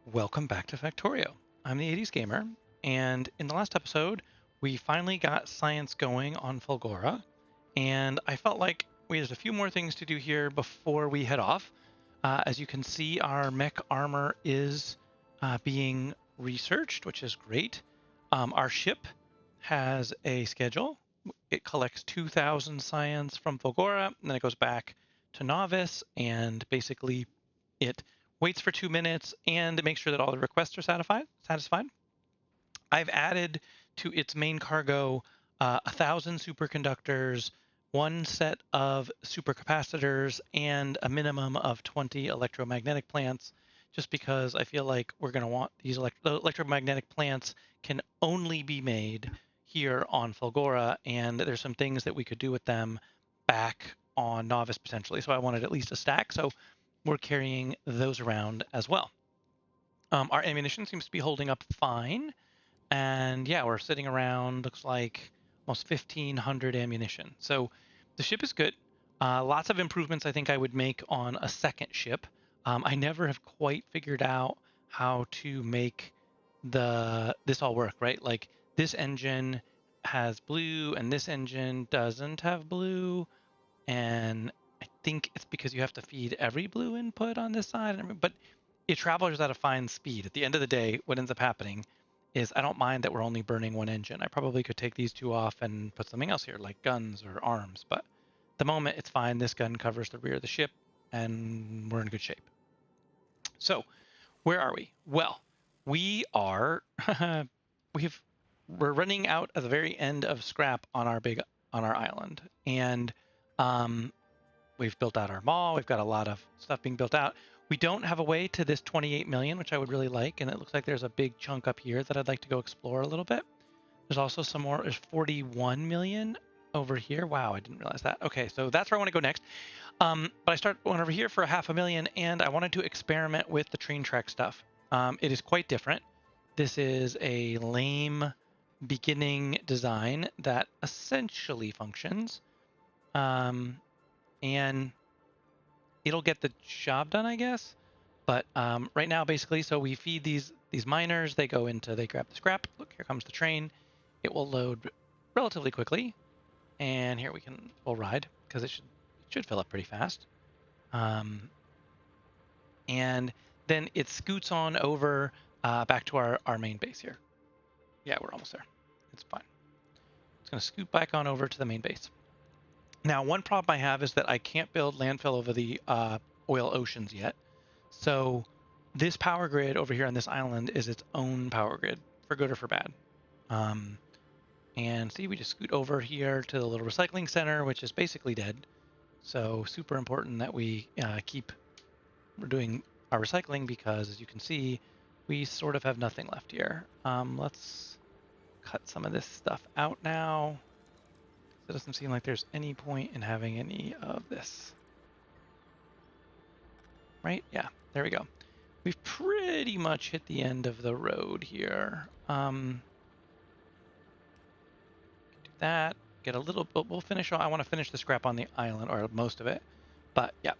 Welcome back to Factorio. I'm the 80s Gamer, and in the last episode, we finally got science going on Fulgora, and I felt like there's a few more things to do here before we head off. As you can see, our mech armor is being researched, which is great. Our ship has a schedule. It collects 2,000 science from Fulgora, and then it goes back to novice, and basically it waits for 2 minutes and makes sure that all the requests are satisfied. I've added to its main cargo 1,000 superconductors, one set of supercapacitors, and a minimum of 20 electromagnetic plants, just because I feel like we're going to want these electromagnetic plants can only be made here on Fulgora, and there's some things that we could do with them back on Novice potentially. So I wanted at least a stack. So we're carrying those around as well. Our ammunition seems to be holding up fine. And yeah, we're sitting around, looks like almost 1,500 ammunition. So the ship is good. Lots of improvements I think I would make on a second ship. I never have quite figured out how to make this all work, right? Like this engine has blue and this engine doesn't have blue. And I think it's because you have to feed every blue input on this side. But it travels at a fine speed. At the end of the day, what ends up happening is I don't mind that we're only burning one engine. I probably could take these two off and put something else here, like guns or arms. But at the moment, it's fine. This gun covers the rear of the ship, and we're in good shape. So, where are we? Well, we are we're running out at the very end of scrap on our island, and um, we've built out our mall. We've got a lot of stuff being built out. We don't have a way to this 28 million, which I would really like. And it looks like there's a big chunk up here that I'd like to go explore a little bit. There's also some more. There's 41 million over here. Wow, I didn't realize that. Okay, so that's where I want to go next. But I start going over here for 500,000, and I wanted to experiment with the train track stuff. It is quite different. This is a lame beginning design that essentially functions. And it'll get the job done, I guess. But right now, basically, so we feed these miners. They grab the scrap. Look, here comes the train. It will load relatively quickly, and here we'll ride because it should fill up pretty fast. And then it scoots on over back to our main base here. Yeah, we're almost there. It's fine. It's going to scoot back on over to the main base. Now, one problem I have is that I can't build landfill over the oil oceans yet. So this power grid over here on this island is its own power grid, for good or for bad. And see, we just scoot over here to the little recycling center, which is basically dead. So super important that we're doing our recycling because, as you can see, we sort of have nothing left here. Let's cut some of this stuff out now. It doesn't seem like there's any point in having any of this. Right? Yeah, there we go. We've pretty much hit the end of the road here. Do that. Get a little. We'll finish. I want to finish the scrap on the island, or most of it. But yeah.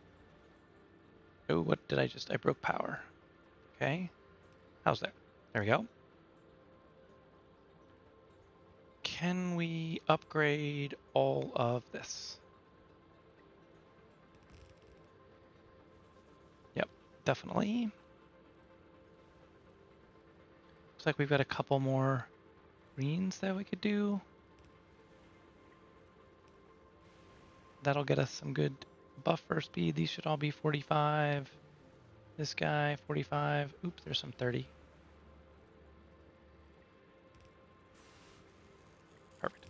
Oh, what did I just? I broke power. Okay. How's that? There we go. Can we upgrade all of this? Yep, definitely. Looks like we've got a couple more greens that we could do. That'll get us some good buffer speed. These should all be 45. This guy, 45. Oops, there's some 30. Perfect.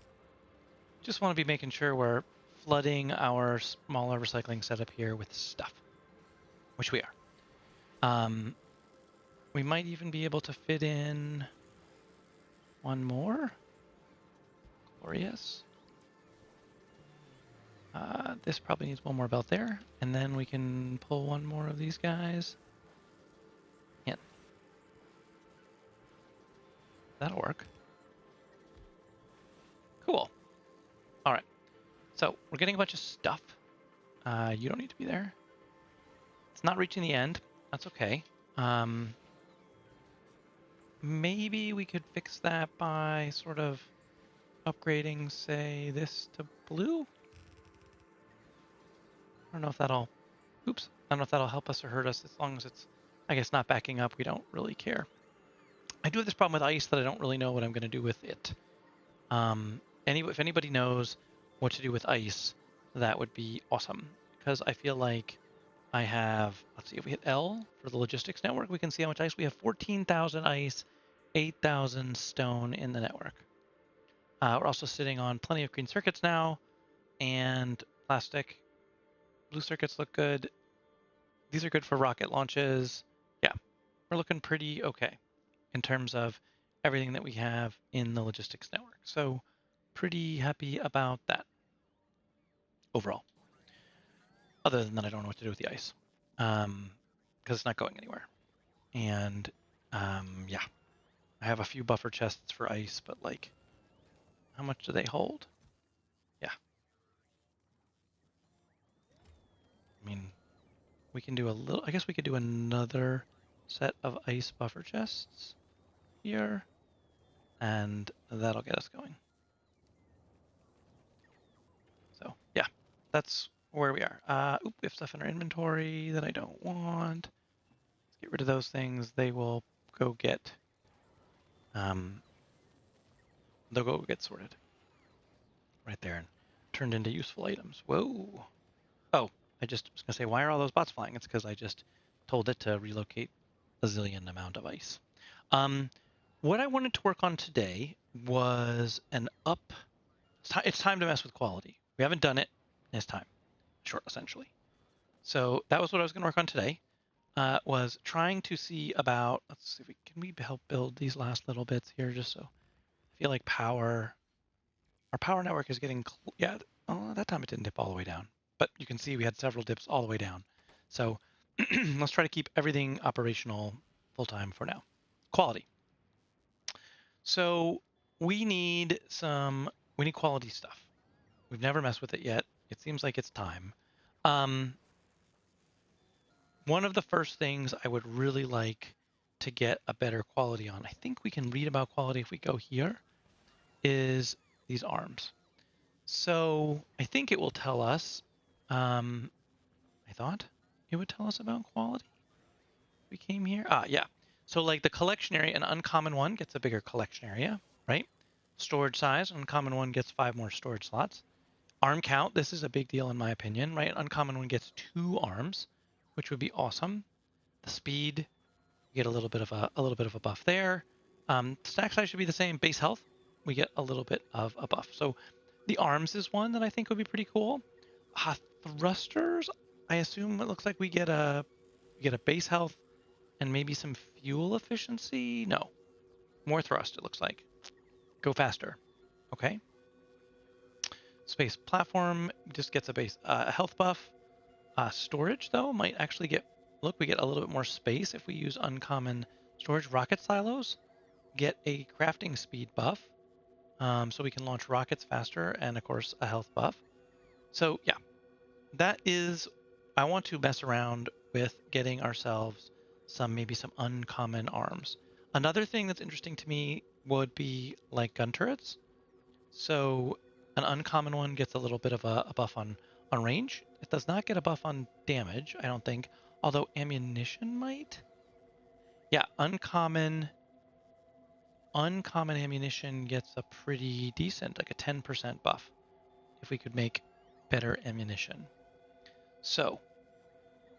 Just want to be making sure we're flooding our smaller recycling setup here with stuff, which we are. We might even be able to fit in one more. Glorious. This probably needs one more belt there, and then we can pull one more of these guys in. That'll work. Cool. All right. So we're getting a bunch of stuff. You don't need to be there. It's not reaching the end. That's okay. maybe we could fix that by sort of upgrading, say, this to blue. I don't know if that'll, oops, I don't know if that'll help us or hurt us. As long as it's, I guess, not backing up, we don't really care. I do have this problem with ice that I don't really know what I'm going to do with it. If anybody knows what to do with ice, that would be awesome. Because I feel like I have, let's see, if we hit L for the logistics network, we can see how much ice. We have 14,000 ice, 8,000 stone in the network. We're also sitting on plenty of green circuits now, and plastic. Blue circuits look good. These are good for rocket launches. Yeah, we're looking pretty okay in terms of everything that we have in the logistics network. So pretty happy about that overall. Other than that, I don't know what to do with the ice because it's not going anywhere. And yeah, I have a few buffer chests for ice, but like, how much do they hold? Yeah, I mean, we can do a little, I guess we could do another set of ice buffer chests here, and that'll get us going. So yeah, that's where we are. We have stuff in our inventory that I don't want. Let's get rid of those things. They will go get, um, they'll go get sorted right there and turned into useful items. Whoa. Oh, I just was gonna say, why are all those bots flying? It's because I just told it to relocate a zillion amount of ice. What I wanted to work on today was an up. It's time to mess with quality. We haven't done it. It's time. Short, essentially. So that was what I was going to work on today. Was trying to see about. Let's see if we help build these last little bits here, just so I feel like our power network is getting. Yeah. Oh, that time it didn't dip all the way down, but you can see we had several dips all the way down. So let's try to keep everything operational full time for now. Quality. So we need quality stuff. We've never messed with it yet. It seems like it's time. Um, One of the first things I would really like to get a better quality on, I think we can read about quality if we go here, is these arms. So I think it will tell us, um, I thought it would tell us about quality. We came here. Yeah. So like the collection area, an uncommon one gets a bigger collection area, right? Storage size, uncommon one gets 5 more storage slots. Arm count, this is a big deal in my opinion, right? An uncommon one gets 2 arms, which would be awesome. The speed, you get a little bit of a buff there. Stack size should be the same. Base health, we get a little bit of a buff. So the arms is one that I think would be pretty cool. Thrusters, I assume it looks like we get a base health and maybe some fuel efficiency. No, more thrust. It looks like go faster. Okay. Space platform just gets a base health buff. Storage, though, might actually get... Look, we get a little bit more space if we use uncommon storage. Rocket silos get a crafting speed buff, so we can launch rockets faster, and, of course, a health buff. So, yeah, that is... I want to mess around with getting ourselves maybe some uncommon arms. Another thing that's interesting to me would be, like, gun turrets. So an uncommon one gets a little bit of a buff on range. It does not get a buff on damage, I don't think, although ammunition might. Yeah, uncommon ammunition gets a pretty decent, like a 10% buff if we could make better ammunition. So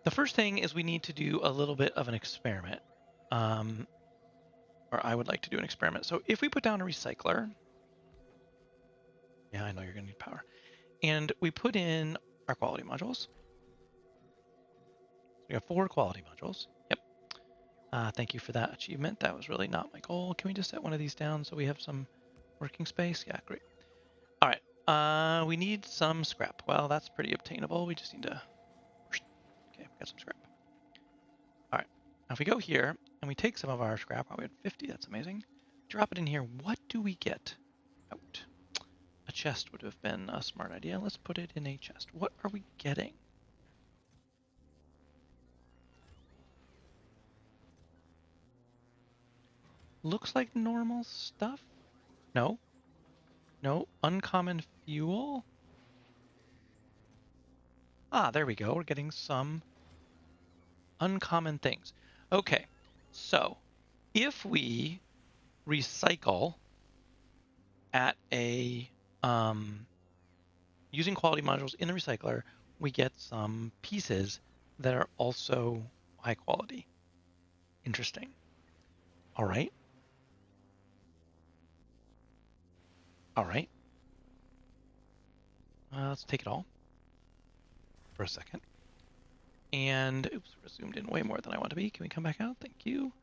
the first thing is we need to do a little bit of an experiment. Or I would like to do an experiment. So if we put down a recycler, yeah, I know you're going to need power. And we put in our quality modules. We have 4 quality modules. Yep. Thank you for that achievement. That was really not my goal. Can we just set one of these down so we have some working space? Yeah, great. All right. We need some scrap. Well, that's pretty obtainable. We just need to... Okay, we got some scrap. All right. Now if we go here and we take some of our scrap, we had 50. That's amazing. Drop it in here. What do we get out? A chest would have been a smart idea. Let's put it in a chest. What are we getting? Looks like normal stuff. No. No. Uncommon fuel. Ah, there we go. We're getting some uncommon things. Okay. So if we recycle at a using quality modules in the recycler, we get some pieces that are also high quality. Interesting. All right. All right. Let's take it all for a second. And oops, we're zoomed in way more than I want to be. Can we come back out? Thank you.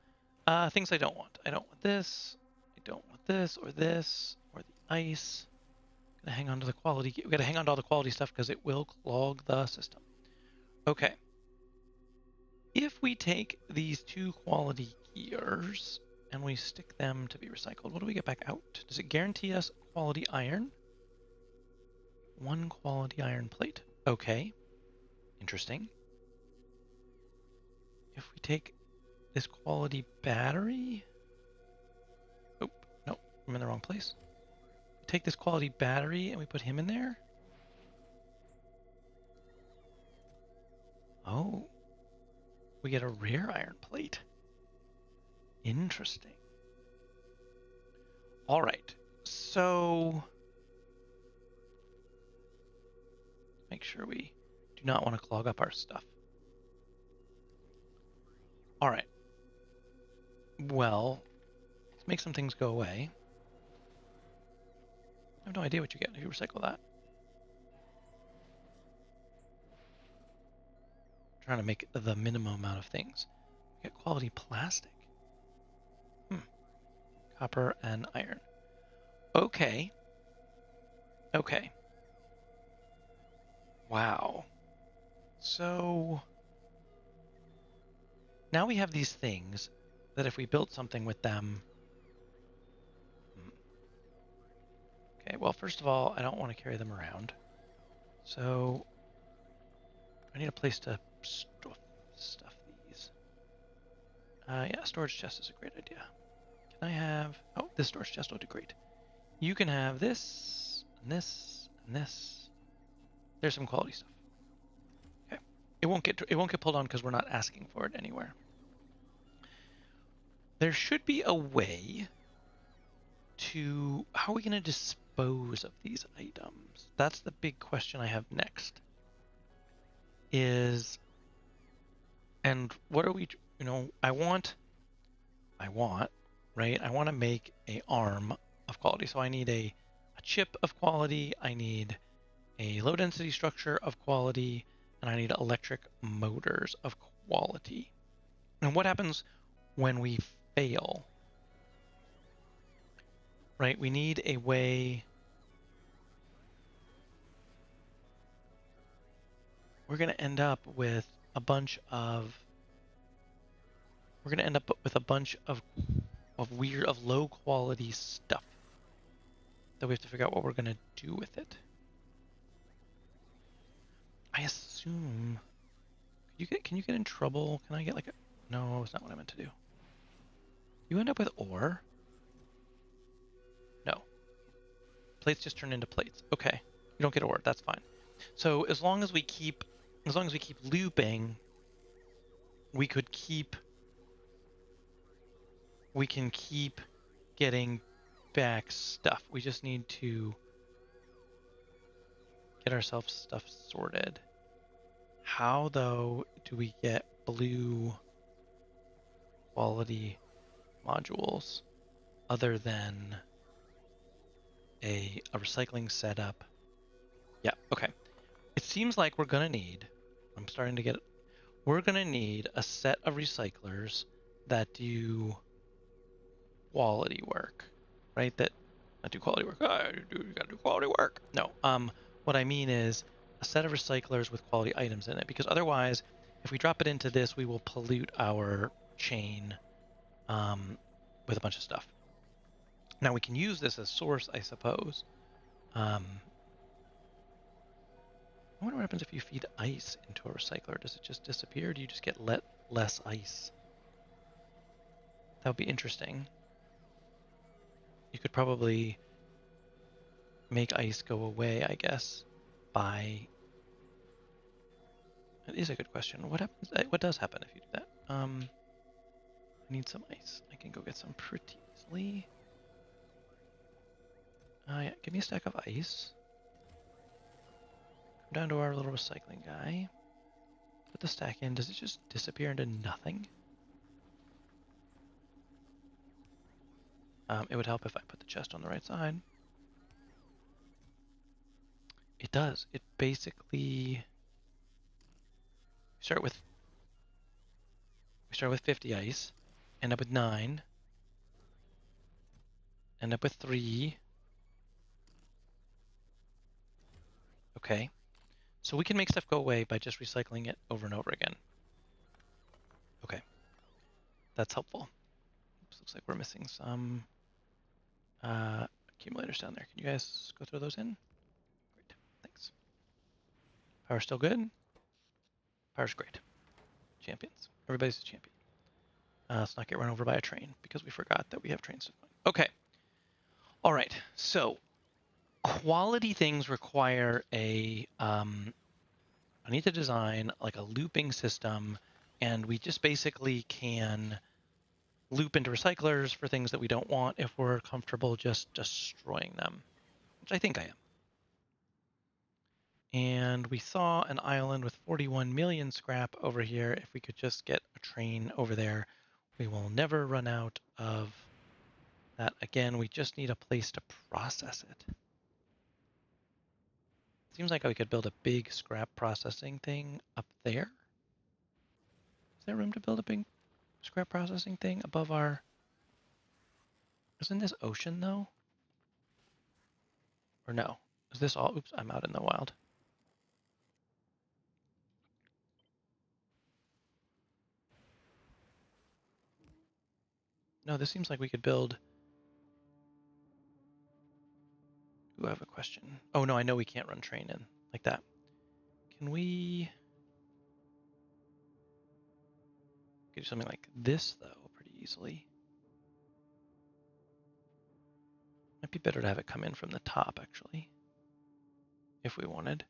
Things I don't want. I don't want this. I don't want this or the ice. Gonna hang on to the quality. We gotta hang on to all the quality stuff because it will clog the system. Okay. If we take these two quality gears and we stick them to be recycled, what do we get back out? Does it guarantee us quality iron? One quality iron plate. Okay. Interesting. If we take this quality battery. Oh, no, I'm in the wrong place. We take this quality battery and we put him in there. Oh. We get a rare iron plate. Interesting. All right. So make sure we do not want to clog up our stuff. All right. Well, let's make some things go away. I have no idea what you get if you recycle that. I'm trying to make the minimum amount of things. You get quality plastic. Copper and iron. Okay. Okay. Wow. So now we have these things that if we built something with them. Okay, well, first of all, I don't want to carry them around. So I need a place to stuff these. Yeah, storage chest is a great idea. Can I have... Oh, this storage chest will do great. You can have this, and this, and this. There's some quality stuff. Okay. It won't get pulled on because we're not asking for it anywhere. There should be a way to... How are we going to dispose of these items? That's the big question I have next. Is... And what are we... You know, I want, right? I want to make a arm of quality. So I need a chip of quality. I need a low density structure of quality. And I need electric motors of quality. And what happens when we fail? Right? We need a way... We're going to end up with a bunch of... We're going to end up with a bunch of weird, of low quality stuff that we have to figure out what we're going to do with it. I assume... Can you get in trouble? Can I get like a... No, it's not what I meant to do. You end up with ore? No. Plates just turn into plates. Okay. You don't get ore. That's fine. So as long as we keep looping, we can keep getting back stuff. We just need to get ourselves stuff sorted. How, though, do we get blue quality modules other than a recycling setup? Yeah, okay. It seems like we're going to need, we're going to need a set of recyclers that do quality work, right? That not do quality work. Oh, you gotta do quality work. No, what I mean is a set of recyclers with quality items in it, because otherwise, if we drop it into this, we will pollute our chain with a bunch of stuff. Now we can use this as source, I suppose. I wonder what happens if you feed ice into a recycler. Does it just disappear? Do you just get less ice? That would be interesting. you could probably make ice go away, I guess, by... That is a good question. What happens? What does happen if you do that? I need some ice. I can go get some pretty easily. Yeah, give me a stack of ice. Come down to our little recycling guy. Put the stack in. Does it just disappear into nothing? It would help if I put the chest on the right side. It does. It basically... We start with 50 ice, end up with 9, end up with 3. Okay. So we can make stuff go away by just recycling it over and over again. Okay. That's helpful. Oops, looks like we're missing some accumulators down there. Can you guys go throw those in? Great. Thanks. Power's still good? Power's great. Champions. Everybody's a champion. Let's not get run over by a train because we forgot that we have trains to find. Okay. All right. So quality things require I need to design like a looping system, and we just basically can loop into recyclers for things that we don't want if we're comfortable just destroying them, which I think I am. And we saw an island with 41 million scrap over here. If we could just get a train over there, we will never run out of that again. We just need a place to process it. Seems like we could build a big scrap processing thing up there. Is there room to build a big scrap processing thing above our... Isn't this ocean though? Or no? Is this all... Oops, I'm out in the wild. No, this seems like we could build... Ooh, I have a question. Oh no, I know we can't run train in like that. Can we... do something like this though, pretty easily. Might be better to have it come in from the top actually, if we wanted.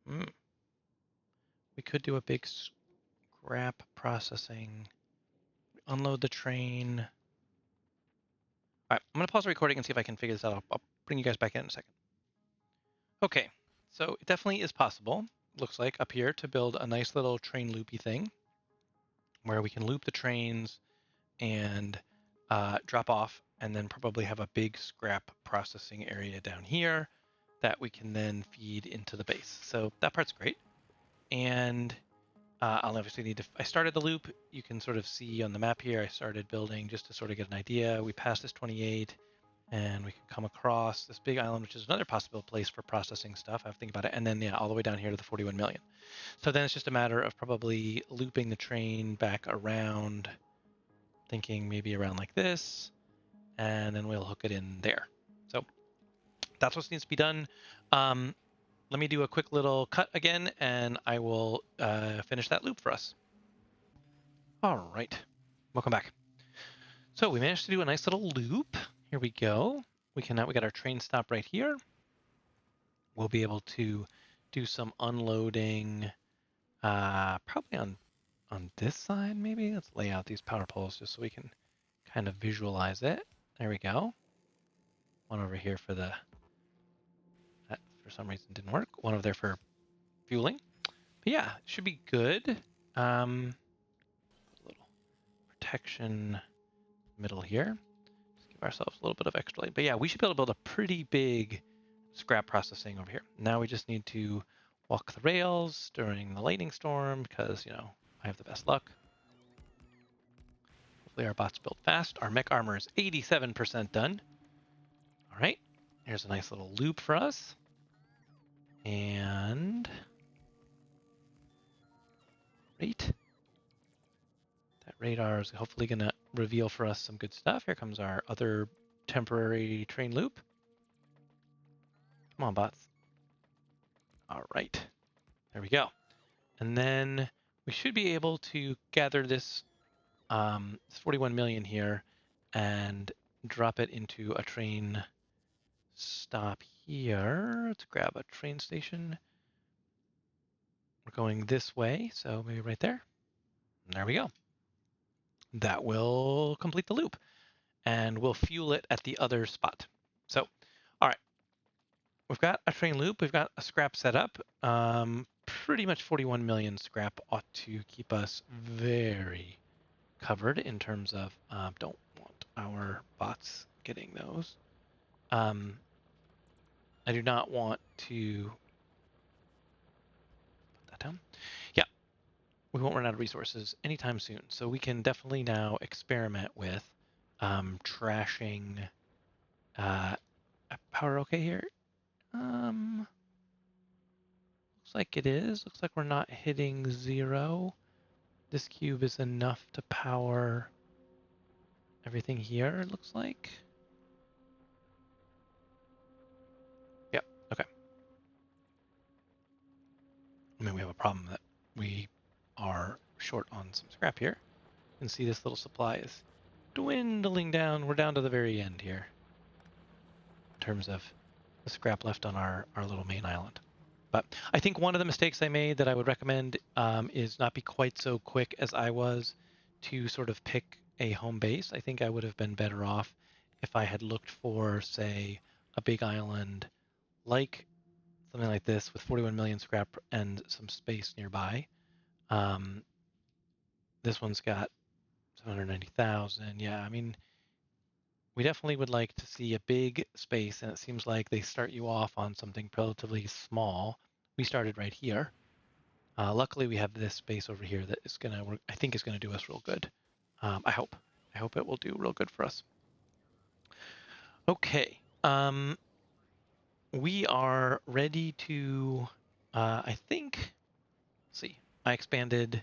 We could do a big scrap processing. Unload the train. All right, I'm gonna pause the recording and see if I can figure this out. I'll bring you guys back in a second. Okay, so it definitely is possible, looks like, up here to build a nice little train loopy thing where we can loop the trains and drop off, and then probably have a big scrap processing area down here that we can then feed into the base. So that part's great. And I'll obviously need to... I started the loop. You can sort of see on the map here, I started building just to sort of get an idea. We passed this 28, and we can come across this big island, which is another possible place for processing stuff. I have to think about it. And then, yeah, all the way down here to the 41 million. So then it's just a matter of probably looping the train back around, thinking maybe around like this, and then we'll hook it in there. So that's what needs to be done. Let me do a quick little cut again, and I will finish that loop for us. All right, welcome back. So we managed to do a nice little loop. Here we go. We got our train stop right here. We'll be able to do some unloading, probably on this side maybe. Let's lay out these power poles just so we can kind of visualize it. There we go. One over here for that for some reason didn't work. One over there for fueling. But yeah, it should be good. Put a little protection middle here. Just give ourselves a little bit of extra light. But yeah, we should be able to build a pretty big scrap processing over here. Now we just need to walk the rails during the lightning storm because, you know, I have the best luck. Hopefully our bots build fast. Our mech armor is 87% done. All right, here's a nice little loop for us. And great. That radar is hopefully going to reveal for us some good stuff. Here comes our other temporary train loop. Come on, bots. All right, there we go. And then we should be able to gather this 41 million here and drop it into a train stop here. Let's grab a train station. We're going this way, so maybe right there. And there we go. That will complete the loop, and we'll fuel it at the other spot. So, all right, we've got a train loop. We've got a scrap set up. Pretty much 41 million scrap ought to keep us very covered in terms of don't want our bots getting those. I do not want to put that down. Yeah, we won't run out of resources anytime soon. So we can definitely now experiment with trashing. Power okay here? Looks like it is. Looks like we're not hitting 0. This cube is enough to power everything here, it looks like. Yep, okay. I mean, we have a problem that we are short on some scrap here. You can see this little supply is dwindling down. We're down to the very end here in terms of the scrap left on our little main island. But I think one of the mistakes I made that I would recommend is not be quite so quick as I was to sort of pick a home base. I think I would have been better off if I had looked for, say, a big island like something like this with 41 million scrap and some space nearby. This one's got 790,000. Yeah, I mean, we definitely would like to see a big space, and it seems like they start you off on something relatively small. We started right here. Luckily, we have this space over here that is gonna, I think, is gonna do us real good. I hope. I hope it will do real good for us. Okay. We are ready to. I think. Let's see. I expanded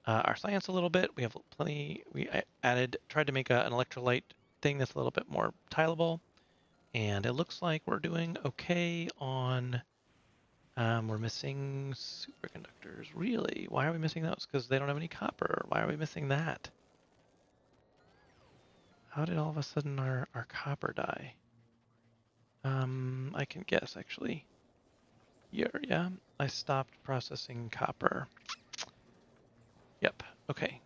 our science a little bit. We have plenty. We tried to make an electrolyte thing that's a little bit more tileable, and it looks like we're doing okay on. We're missing superconductors. Really? Why are we missing those? Because they don't have any copper. Why are we missing that? How did all of a sudden our copper die? I can guess actually. Here, yeah. I stopped processing copper. Yep. Okay.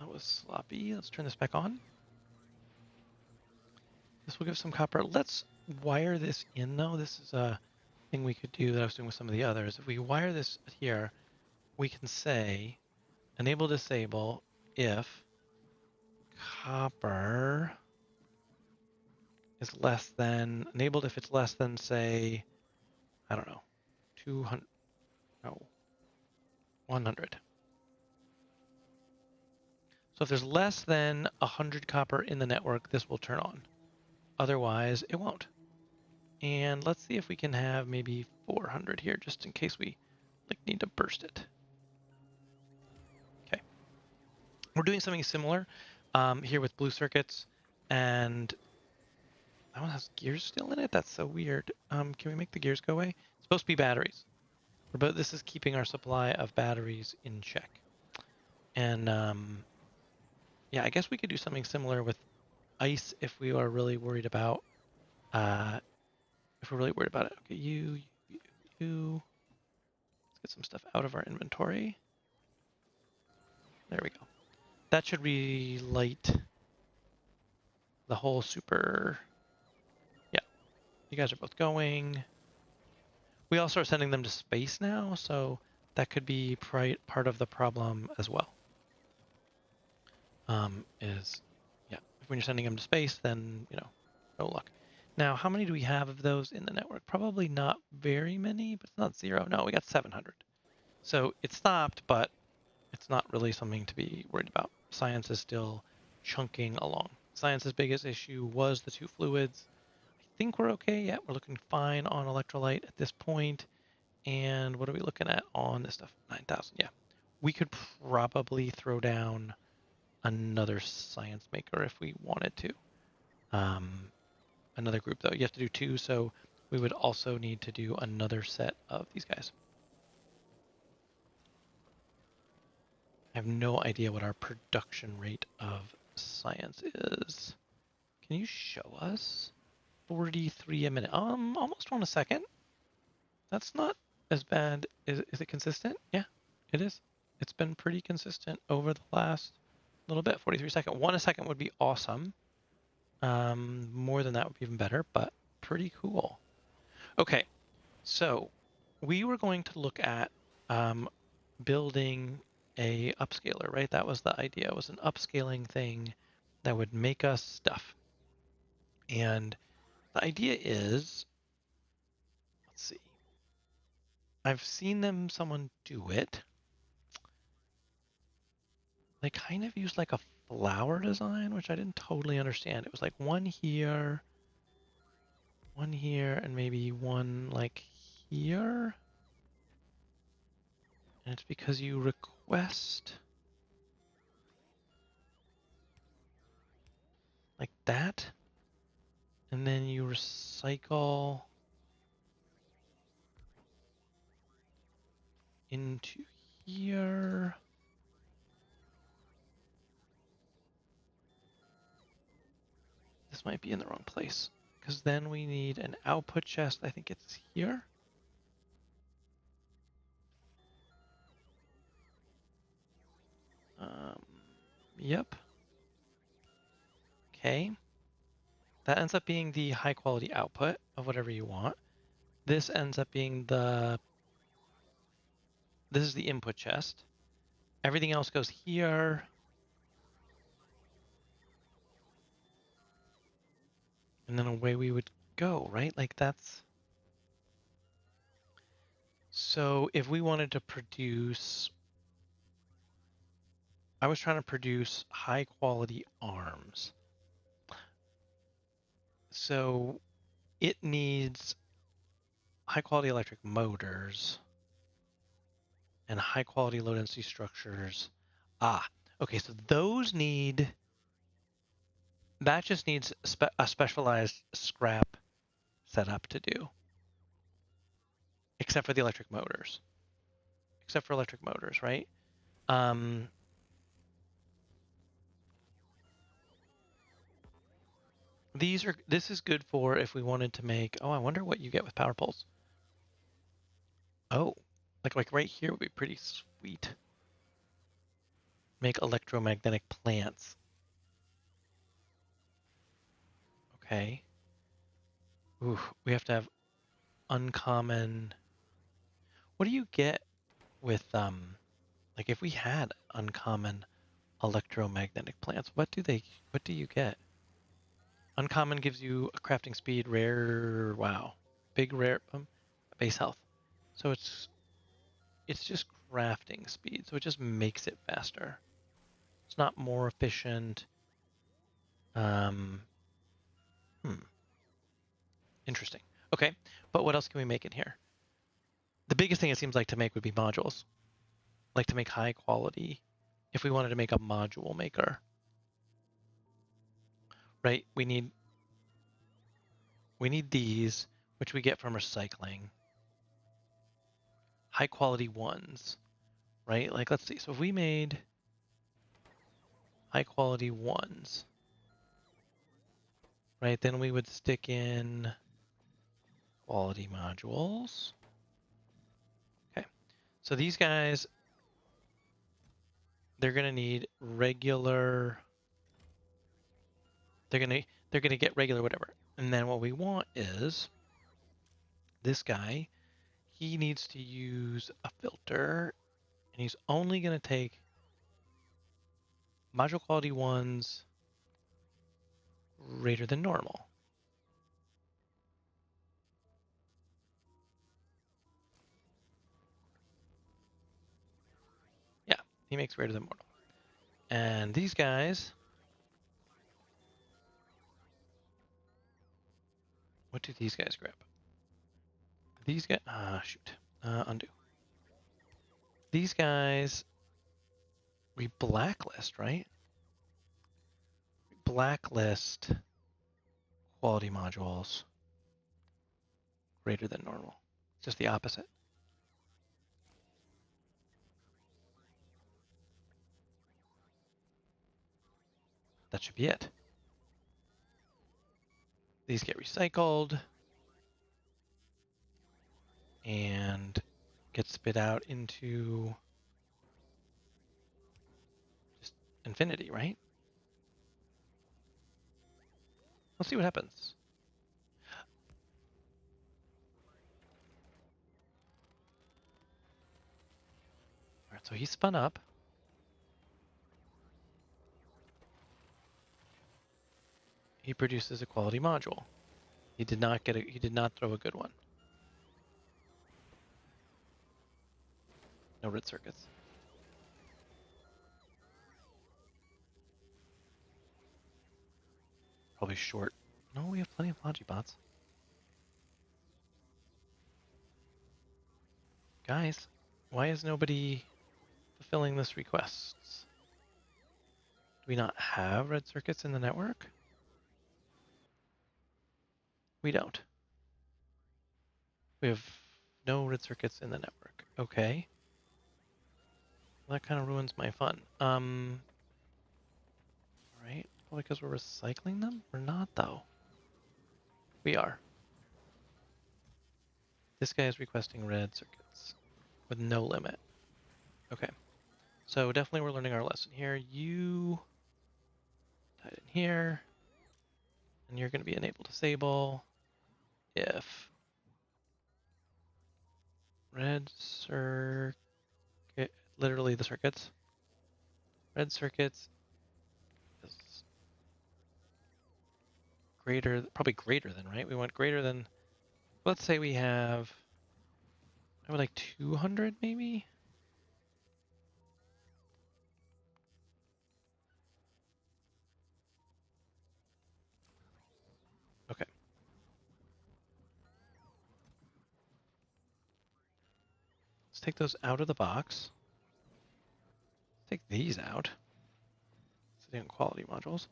That was sloppy. Let's turn this back on. This will give some copper. Let's wire this in though. This is a thing we could do that I was doing with some of the others. If we wire this here, we can say enable disable if copper is less than, enabled if it's less than, say, I don't know, 200, no, 100. So if there's less than 100 copper in the network, this will turn on. Otherwise, it won't. And let's see if we can have maybe 400 here, just in case we need to burst it. Okay. We're doing something similar here with blue circuits, and that one has gears still in it. That's so weird. Can we make the gears go away? It's supposed to be batteries, but this is keeping our supply of batteries in check. And yeah, I guess we could do something similar with ice if we are really worried about it. Okay, you. Let's get some stuff out of our inventory. There we go. That should relight the whole super. Yeah, you guys are both going. We also are sending them to space now, so that could be part of the problem as well. Yeah, when you're sending them to space, then, no luck. Now, how many do we have of those in the network? Probably not very many, but it's not 0. No, we got 700. So it stopped, but it's not really something to be worried about. Science is still chunking along. Science's biggest issue was the 2 fluids. I think we're okay. Yeah, we're looking fine on electrolyte at this point. And what are we looking at on this stuff? 9,000. Yeah, we could probably throw down another science maker if we wanted to. Another group though, you have to do 2, so we would also need to do another set of these guys. I have no idea what our production rate of science is. Can you show us? 43 a minute. Almost 1 a second. That's not as bad. Is it consistent? Yeah, it is. It's been pretty consistent over the last little bit. 43 second. 1 a second would be awesome. More than that would be even better, but pretty cool. Okay, so we were going to look at building a upscaler, right? That was the idea. It was an upscaling thing that would make us stuff. And the idea is, let's see. I've seen someone do it. They kind of used like a flower design, which I didn't totally understand. It was like one here, and maybe one like here. And it's because you request like that, and then you recycle into here. This might be in the wrong place, because then we need an output chest. I think it's here. Yep. Okay. That ends up being the high quality output of whatever you want. This ends up being this is the input chest. Everything else goes here. And then away we would go, right? Like that's... So if we wanted to produce... I was trying to produce high quality arms. So it needs high quality electric motors and high quality low density structures. Okay, so those need... That just needs a specialized scrap setup to do. Except for the electric motors. Except for electric motors, right? This is good for if we wanted to make... Oh, I wonder what you get with power poles. Oh, like right here would be pretty sweet. Make electromagnetic plants. Okay. Ooh, we have to have uncommon... What do you get with, like if we had uncommon electromagnetic plants, what do you get? Uncommon gives you a crafting speed, rare, wow. Big rare, base health. So it's just crafting speed, so it just makes it faster. It's not more efficient. Interesting. Okay, but what else can we make in here? The biggest thing it seems like to make would be modules. Like to make high quality, if we wanted to make a module maker. Right, we need these, which we get from recycling. High quality ones, right? Like let's see, so if we made high quality ones, right, then we would stick in quality modules. Okay, so these guys, they're gonna need regular, they're gonna get regular whatever. And then what we want is this guy, he needs to use a filter, and he's only gonna take module quality ones greater than normal. Yeah, he makes greater than mortal. And these guys, what do these guys grab? These guys, shoot, undo. These guys, we blacklist, right? Blacklist quality modules greater than normal. Just the opposite. That should be it. These get recycled and get spit out into just infinity, right? Let's see what happens. All right, so he spun up. He produces a quality module. He did not get he did not throw a good one. No red circuits. Probably short. No, we have plenty of Logibots. Guys, why is nobody fulfilling this request? Do we not have red circuits in the network? We don't. We have no red circuits in the network. Okay. Well, that kind of ruins my fun. Right? Probably because we're recycling them? We're not, though. We are. This guy is requesting red circuits with no limit. Okay. So definitely we're learning our lesson here. You tied in here, and you're going to be enable disable if red circuit, literally the circuits, red circuits is greater, probably greater than, right? We want greater than, let's say we have, I would like 200 maybe? Okay. Let's take those out of the box. Take these out. Sitting on quality modules.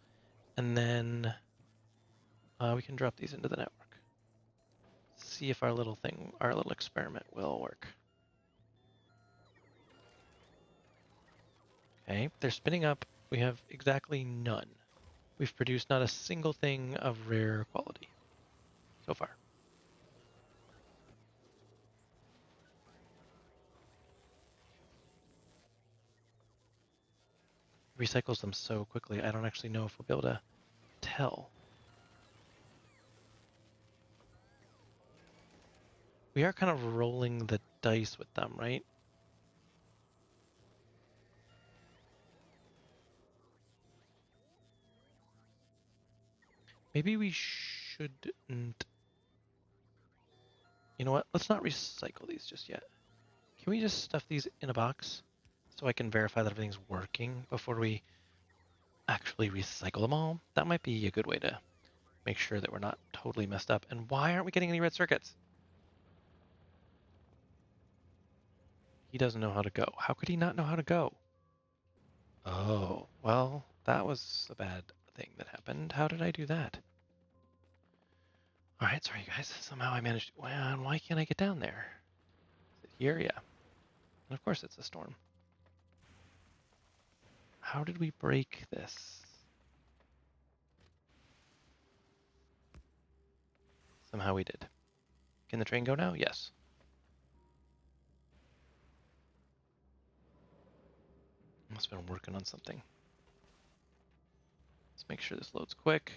And then we can drop these into the network. See if our little thing, our little experiment will work. Okay, they're spinning up. We have exactly none. We've produced not a single thing of rare quality so far. Recycles them so quickly, I don't actually know if we'll be able to tell. We are kind of rolling the dice with them, right? Maybe we shouldn't. You know what? Let's not recycle these just yet. Can we just stuff these in a box so I can verify that everything's working before we actually recycle them all? That might be a good way to make sure that we're not totally messed up. And why aren't we getting any red circuits? He doesn't know how to go. How could he not know how to go? Oh, well, that was a bad thing that happened. How did I do that? All right, sorry guys. Somehow I managed. Well, why can't I get down there? Is it here? Yeah. And of course it's a storm. How did we break this? Somehow we did. Can the train go now? Yes. Must have been working on something. Let's make sure this loads quick.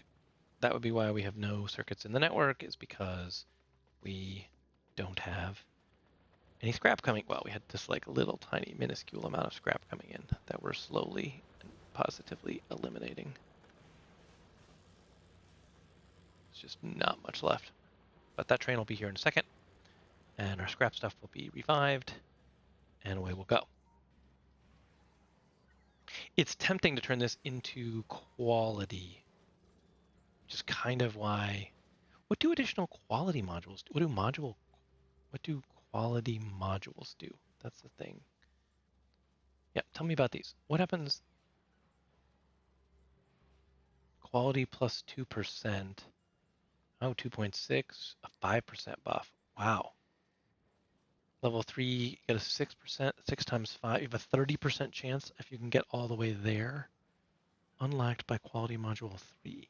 That would be why we have no circuits in the network, is because we don't have any scrap coming. Well, we had this like little tiny minuscule amount of scrap coming in that we're slowly and positively eliminating. It's just not much left. But that train will be here in a second, and our scrap stuff will be revived, and away we'll go. It's tempting to turn this into quality, which is kind of why. What do additional quality modules do? What do quality modules do? That's the thing. Yeah, tell me about these. What happens? Quality plus 2%. Oh, 2.6, a 5% buff. Wow. Level 3, you get a 6%, 6 times 5. You have a 30% chance if you can get all the way there. Unlocked by quality module 3.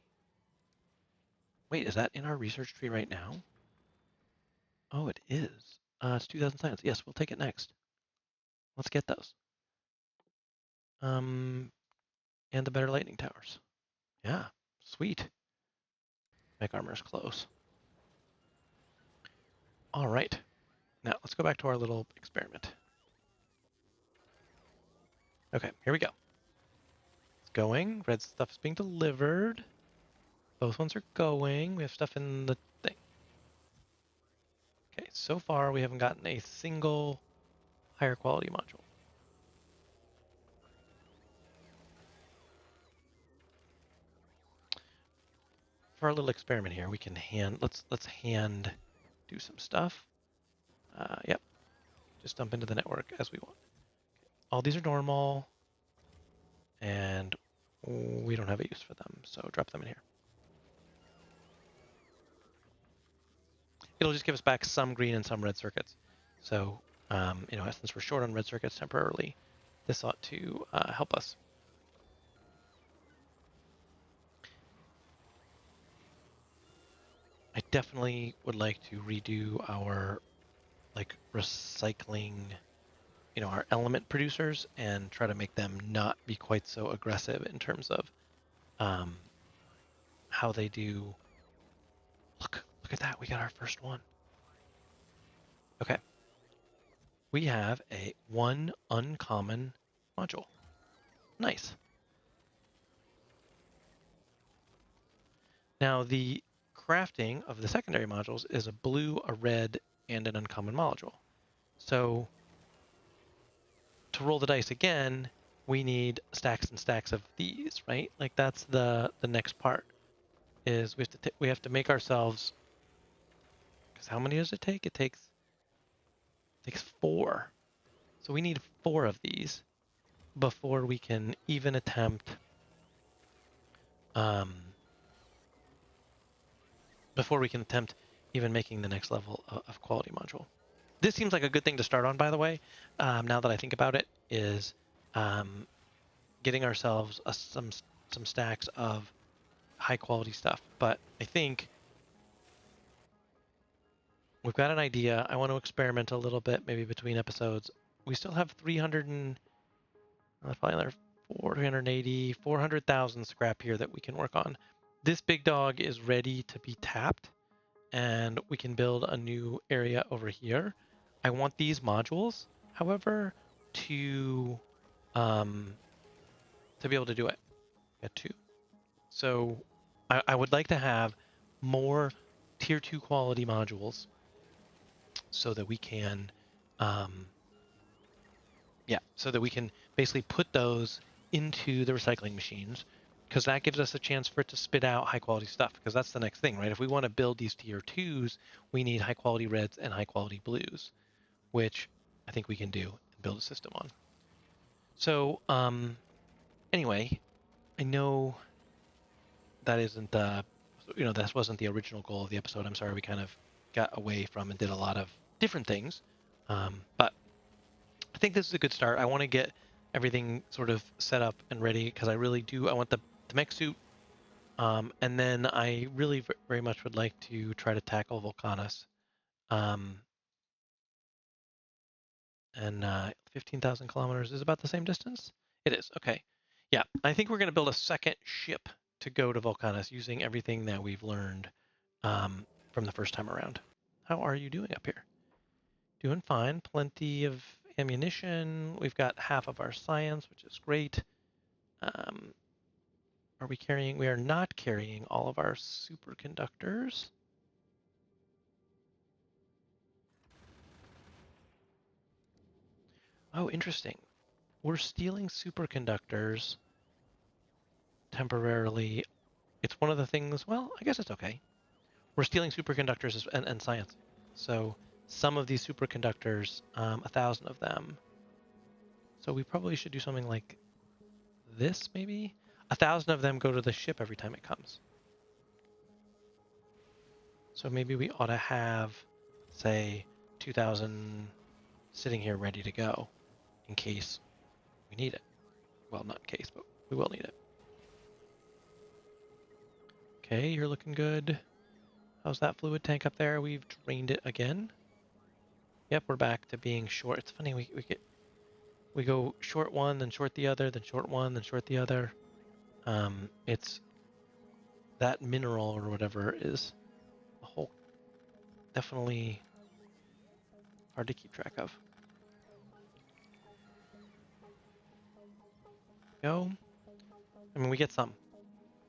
Wait, is that in our research tree right now? Oh, it is. It's 2000 science. Yes, we'll take it next. Let's get those. And the better lightning towers. Yeah, sweet. Mech armor is close. All right. Now let's go back to our little experiment. Okay, here we go. It's going. Red stuff is being delivered. Both ones are going. We have stuff in the thing. Okay, so far we haven't gotten a single higher quality module. For our little experiment here, we can let's hand do some stuff. Yep, just dump into the network as we want. All these are normal, and we don't have a use for them, so drop them in here. It'll just give us back some green and some red circuits. So, since we're short on red circuits temporarily, this ought to help us. I definitely would like to redo our recycling, our element producers and try to make them not be quite so aggressive in terms of how they do. Look at that. We got our first one. Okay. We have a one uncommon module. Nice. Now the crafting of the secondary modules is a blue, a red, and an uncommon module. So to roll the dice again, we need stacks and stacks of these, right? Like that's the next part is we have to make ourselves, because how many does it take? It takes 4. So we need 4 of these before we can even attempt even making the next level of quality module. This seems like a good thing to start on, by the way. Now that I think about it, is getting ourselves some stacks of high quality stuff. But I think we've got an idea. I want to experiment a little bit, maybe between episodes. We still have 300 and probably another 480, 400,000 scrap here that we can work on. This big dog is ready to be tapped, and we can build a new area over here. I want these modules, however, to be able to do it. Got 2. So I would like to have more tier 2 quality modules so that we can basically put those into the recycling machines, because that gives us a chance for it to spit out high quality stuff, because that's the next thing, right? If we want to build these tier 2s, we need high quality reds and high quality blues, which I think we can do and build a system on. So anyway, I know that isn't this wasn't the original goal of the episode. I'm sorry we kind of got away from and did a lot of different things, but I think this is a good start. I want to get everything sort of set up and ready, because I really do. I want the mech suit, and then I really very much would like to try to tackle Volcanus. And 15,000 kilometers is about the same distance? It is, okay. Yeah, I think we're going to build a second ship to go to Volcanus using everything that we've learned from the first time around. How are you doing up here? Doing fine. Plenty of ammunition. We've got half of our science, which is great. Are we carrying? We are not carrying all of our superconductors. Oh, interesting. We're stealing superconductors temporarily. It's one of the things, well, I guess it's okay. We're stealing superconductors and science. So some of these superconductors, 1,000 of them. So we probably should do something like this, maybe? 1,000 of them go to the ship every time it comes. So maybe we ought to have, say, 2,000 sitting here ready to go in case we need it. Well, not in case, but we will need it. Okay, you're looking good. How's that fluid tank up there? We've drained it again. Yep, we're back to being short. It's funny, we go short one, then short the other, then short one, then short the other. It's that mineral or whatever is a whole definitely hard to keep track of. Go. I mean, we get some,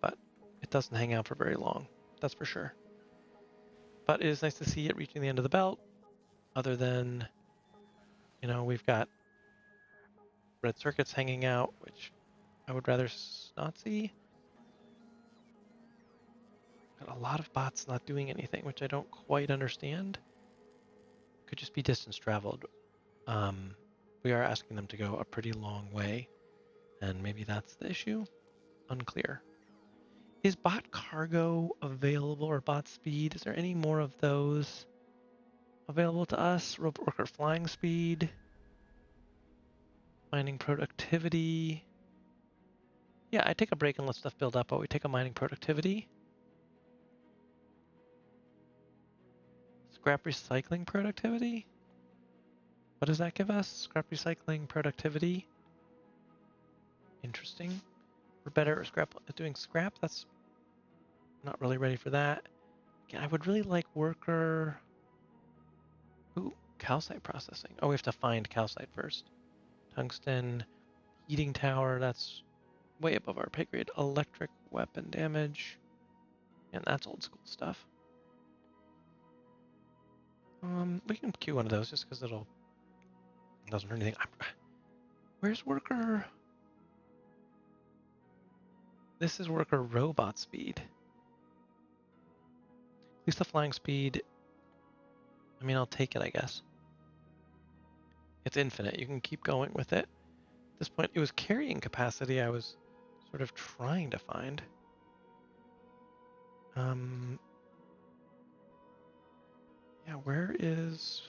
but it doesn't hang out for very long. That's for sure. But it is nice to see it reaching the end of the belt. Other than, we've got red circuits hanging out, which I would rather not see. Got a lot of bots not doing anything, which I don't quite understand. Could just be distance traveled. We are asking them to go a pretty long way, and maybe that's the issue. Unclear. Is bot cargo available or bot speed? Is there any more of those available to us? Robot worker flying speed, mining productivity. Yeah, I take a break and let stuff build up, but we take a mining productivity. Scrap recycling productivity? What does that give us? Scrap recycling productivity. Interesting. We're better at doing scrap. That's not really ready for that. I would really like worker. Ooh, calcite processing. Oh, we have to find calcite first. Tungsten, heating tower. That's way above our pay grade. Electric weapon damage. And that's old school stuff. We can queue one of those just because it doesn't hurt anything. Where's worker? This is worker robot speed. At least the flying speed. I mean, I'll take it, I guess. It's infinite. You can keep going with it. At this point, it was carrying capacity I was sort of trying to find. Yeah, where is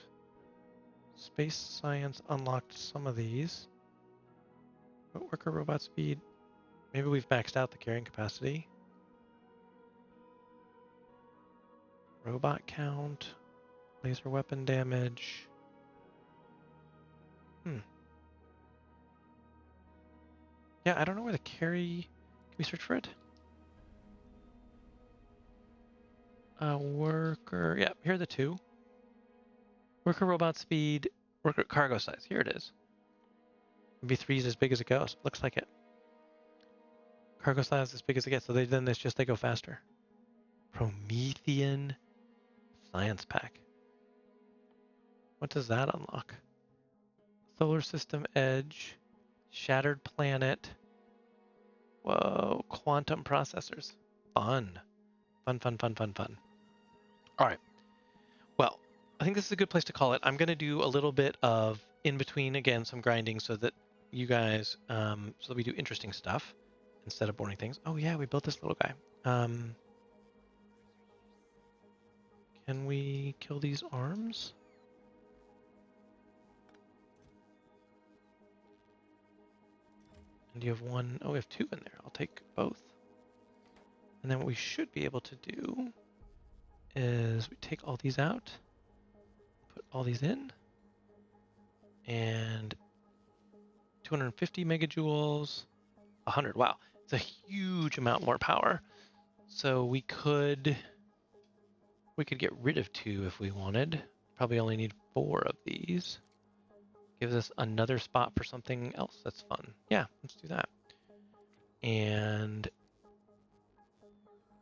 space science unlocked some of these? Worker robot speed. Maybe we've maxed out the carrying capacity. Robot count. Laser weapon damage. Yeah, I don't know where the carry. Can we search for it? Worker. Yeah, here are the two. Worker robot speed. Worker cargo size. Here it is. Maybe 3 is as big as it goes. Looks like it. Cargo size as big as it gets. So they go faster. Promethean science pack. What does that unlock? Solar system edge. Shattered planet. Whoa, quantum processors. Fun. Fun. All right. Well, I think this is a good place to call it. I'm going to do a little bit of in between, again, some grinding so that you guys, so that we do interesting stuff instead of boring things. Oh yeah, we built this little guy. Can we kill these arms? And you have one, oh, we have 2 in there. I'll take both. And then what we should be able to do is we take all these out, put all these in, and 250 megajoules, 100. Wow, it's a huge amount more power. So we could get rid of 2 if we wanted. Probably only need 4 of these. Gives us another spot for something else that's fun. Yeah, let's do that. And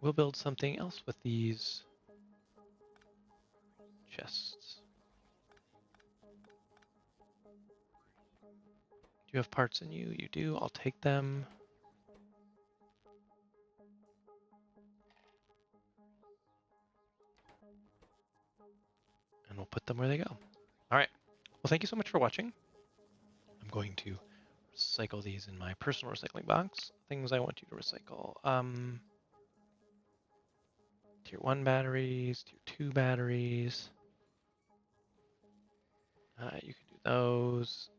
we'll build something else with these chests. Do you have parts in you? You do. I'll take them. And we'll put them where they go. All right. Well, thank you so much for watching. I'm going to recycle these in my personal recycling box. Things I want you to recycle. Tier 1 batteries, Tier 2 batteries. You can do those.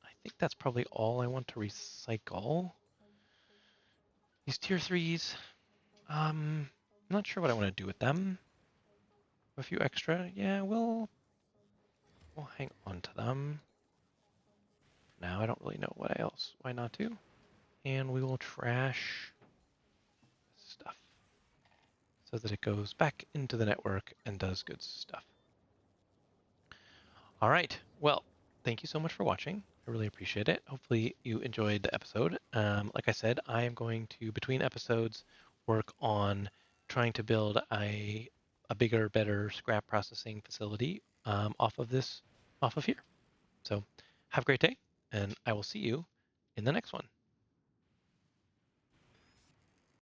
I think that's probably all I want to recycle. These Tier 3s. I'm not sure what I want to do with them. A few extra. Yeah, we'll hang on to them. Now I don't really know what else. Why not to? And we will trash stuff so that it goes back into the network and does good stuff. All right. Well, thank you so much for watching. I really appreciate it. Hopefully you enjoyed the episode. Like I said, I am going to, between episodes, work on trying to build a bigger, better scrap processing facility off of here. So have a great day, and I will see you in the next one.